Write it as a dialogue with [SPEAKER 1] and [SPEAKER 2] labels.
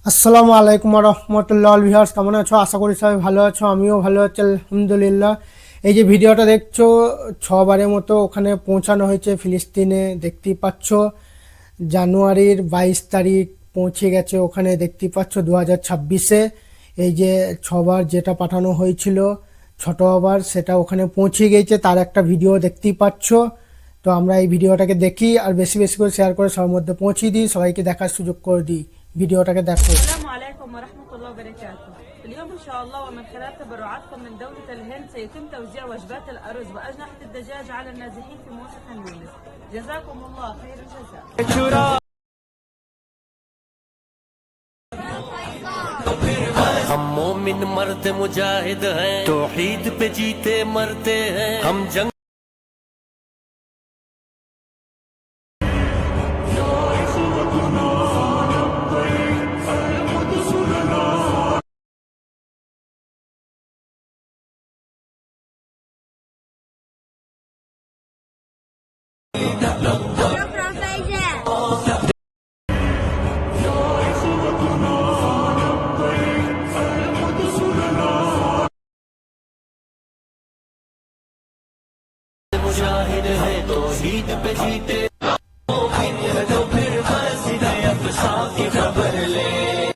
[SPEAKER 1] আসসালামু আলাইকুম রহমতুল্লাহ ভিউয়ার্স, কেমন আছো? আশা করি সবাই ভালো আছো, আমিও ভালো আছি আলহামদুলিল্লাহ। এই যে ভিডিওটা দেখছো, 6বারের মতো ওখানে পৌঁছানো হয়েছে ফিলিস্তিনে, দেখতেই পাচ্ছ। জানুয়ারির 22 তারিখ পৌঁছে গেছে ওখানে, দেখতেই পাচ্ছ 2026-এ। এই যে 6বার যেটা পাঠানো হয়েছিল, ছোট আবার সেটা ওখানে পৌঁছে গেছে, তার একটা ভিডিও দেখতেই পাচ্ছ। তো আমরা এই ভিডিওটাকে দেখি আর বেশি বেশি করে শেয়ার করে সবার মধ্যে পৌঁছে দিই, সবাইকে দেখার সুযোগ করে দিই। ভিডিওটাকে দেখো।
[SPEAKER 2] السلام عليكم ورحمة الله وبركاته. اليوم إن شاء الله ومن خلال تبرعاتكم من دولة الهند سيتم توزيع وجبات الأرز وأجنحة الدجاج على النازحين في موسى خان يونس. جزاكم الله خير الجزاء.
[SPEAKER 3] हम मोमिन मर्द मुजाहिद हैं, तौहीद पे जीते मरते हैं हम जंग। मुजाहिद है तौहीद पे जीते, तो फिर मस्जिद अक़सा की